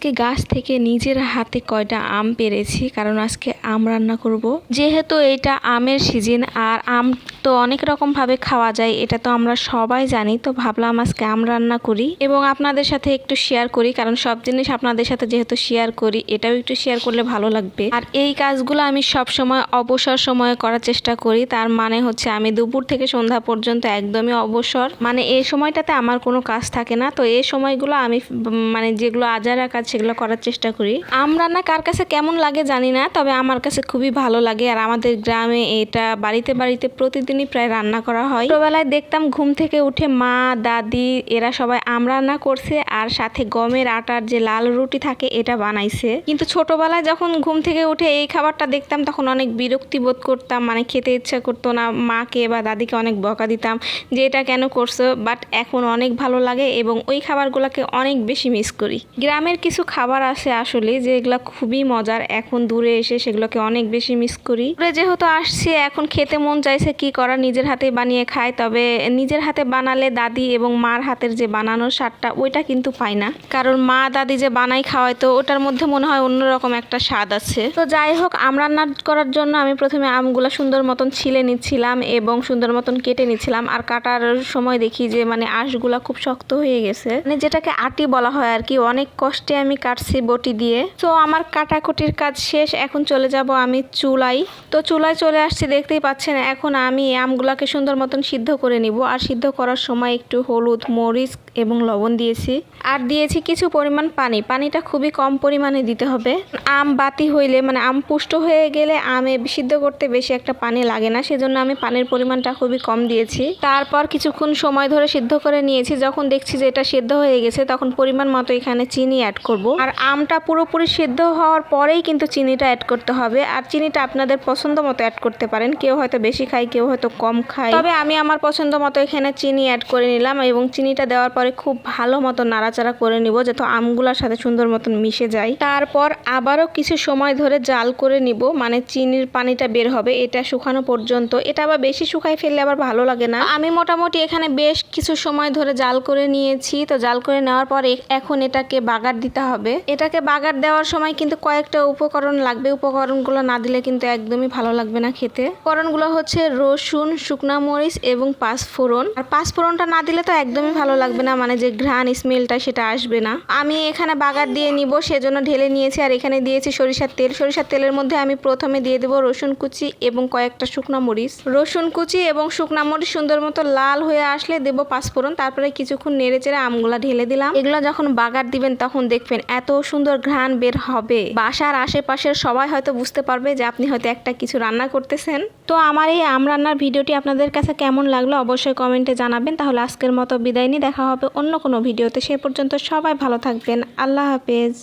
আজকে গাছ থেকে নিজের হাতে কয়টা আম পেড়েছি, কারণ আজকে আম রান্না করব। যেহেতু এটা আমের সিজন আর আম তো অনেক রকম ভাবে খাওয়া যায়, এটা তো আমরা সবাই জানি। তো ভাবলাম আজকে আম রান্না করি এবং আপনাদের সাথে একটু শেয়ার করি, কারণ সব জিনিস আপনাদের সাথে যেহেতু শেয়ার করি, এটাও একটু শেয়ার করলে ভালো লাগবে। আর এই কাজগুলো আমি সব সময় অবসর সময়ে করার চেষ্টা করি। তার মানে হচ্ছে আমি দুপুর থেকে সন্ধ্যা পর্যন্ত একদমই অবসর, মানে এই সময়টাতে আমার কোনো কাজ থাকে না। তো এই সময়গুলো আমি মানে যেগুলো আজারা কাজ সেগুলো করার চেষ্টা করি। আম রান্না কার কাছে কেমন লাগে জানি না, তবে আমার কাছে খুবই ভালো লাগে। আর আমাদের গ্রামে এটা বাড়িতে বাড়িতে প্রতিদিনই প্রায় রান্না করা হয়। ছোটবেলায় দেখতাম ঘুম থেকে উঠে মা দাদি এরা সবাই আম রান্না করছে আর সাথে গমের আটার যে লাল রুটি থাকে এটা বানাইছে। কিন্তু ছোটবেলায় যখন ঘুম থেকে উঠে এই খাবারটা দেখতাম তখন অনেক বিরক্তি বোধ করতাম, মানে খেতে ইচ্ছা করতো না। মাকে বা দাদিকে অনেক বকা দিতাম যে এটা কেন করছো, বাট এখন অনেক ভালো লাগে এবং ওই খাবারগুলোকে অনেক বেশি মিস করি। গ্রামের কিছু খাবার আছে আসলে যেগুলো খুবই মজার, এখন দূরে এসে সেগুলোকে অনেক বেশি মিস করি। দূরে যেহেতু আসছি এখন খেতে মন চাইছে, কি করা, নিজের হাতে বানিয়ে খাই। তবে নিজের হাতে বানালে দাদি এবং মার হাতের যে বানানোর স্বাদটা ওইটা কিন্তু পাই না, কারণ মা দাদি যে বানাই খাওয়ায় তো ওটার মধ্যে মনে হয় অন্যরকম একটা স্বাদ আছে। তো যাই হোক, আম রান্না করার জন্য আমি প্রথমে আমগুলো সুন্দর মতন ছিলে নিচ্ছিলাম এবং সুন্দর মতন কেটে নিচ্ছিলাম। আর কাটার সময় দেখি যে মানে আঁশগুলা খুব শক্ত হয়ে গেছে, মানে যেটাকে আটি বলা হয় আর কি। অনেক কষ্টে আমি কাটছি বটি দিয়ে। তো আমার কাটাকুটির কাজ শেষ, এখন চলে যাব আমি চুলায়। তো চুলায় চলে আসছি, দেখতেই পাচ্ছেন। এখন আমি আমগুলাকে সুন্দর মতন সিদ্ধ করে নিব। আর সিদ্ধ করার সময় একটু হলুদ মরিচ এবং লবণ দিয়েছি, আর দিয়েছি কিছু পরিমাণ পানি। পানিটা খুবই কম পরিমাণে দিতে হবে। আম বাতি হইলে মানে আম পুষ্ট হয়ে গেলে আমে সিদ্ধ করতে বেশি একটা পানি লাগে না, সেজন্য আমি পানির পরিমাণটা খুবই কম দিয়েছি। তারপর কিছুক্ষণ সময় ধরে সিদ্ধ করে নিয়েছি। যখন দেখছি যে এটা সিদ্ধ হয়ে গেছে তখন পরিমাণ মতো এখানে চিনি অ্যাড করব। আর আমটা পুরোপুরি সিদ্ধ হওয়ার পরেই কিন্তু চিনিটা অ্যাড করতে হবে। আর চিনিটা আপনাদের পছন্দ মতো অ্যাড করতে পারেন, কেউ হয়তো বেশি খায় কেউ হয়তো কম খায়, তবে আমি আমার পছন্দ মতো এখানে চিনি অ্যাড করে নিলাম এবং চিনিটা দেওয়ার পরে খুব ভালো মতো নাড়াচাড়া করে নিব যাতে আমগুলোর সাথে সুন্দর মতন মিশে যায়। তারপর আবারও কিছু সময় ধরে জাল করে নিব, মানে চিনির পানিটা বের হবে এটা শুকানো পর্যন্ত। এটা আবার বেশি শুকাই ফেললে আবার ভালো লাগে না। আমি মোটামুটি এখানে বেশ কিছু সময় ধরে জাল করে নিয়েছি। তো জাল করে নেওয়ার পর এখন এটাকে বাগার দিতে হবে। এটাকে বাগার দেওয়ার সময় কিন্তু কয়েকটা উপকরণ লাগবে, উপকরণগুলো না দিলে কিন্তু একদমই ভালো লাগবে না খেতে। উপকরণগুলো হচ্ছে রসুন, শুকনা মরিচ এবং পাঁচফোড়ন। আর পাঁচফোড়নটা না দিলে তো একদমই ভালো লাগবে না, মানে যে ঘ্রাণ স্মেলটা সেটা আসবে না। আমি এখানে বাগার দিয়ে নিব সেজন্য ঢেলে নিয়েছি। আর এখানে দিয়েছি সরিষার তেল। সরিষার তেলের মধ্যে আমি প্রথমে দিয়ে দেবো রসুন কুচি এবং কয়েকটা শুকনা মরিচ। রসুন কুচি এবং শুকনা মরিচ সুন্দর মতো লাল হয়ে আসলে দেবো পাঁচফোড়ন। তারপরে কিছুক্ষণ নেড়ে চেড়ে আমগুলা ঢেলে দিলাম। এগুলো যখন বাগার দিবেন তখন দেখবেন এত সুন্দর ঘ্রাণ বের হবে, বাসার আশেপাশের সবাই হয়তো বুঝতে পারবে যে আপনি হয়তো একটা কিছু রান্না করতেছেন। তো আমার এই আম রান্নার ভিডিওটি আপনাদের কাছে কেমন লাগলো অবশ্যই কমেন্টে জানাবেন। তাহলে আজকের মতো বিদায় নিয়ে দেখা হবে অন্য কোনো ভিডিওতে। সে পর্যন্ত সবাই ভালো থাকবেন। আল্লাহ হাফেজ।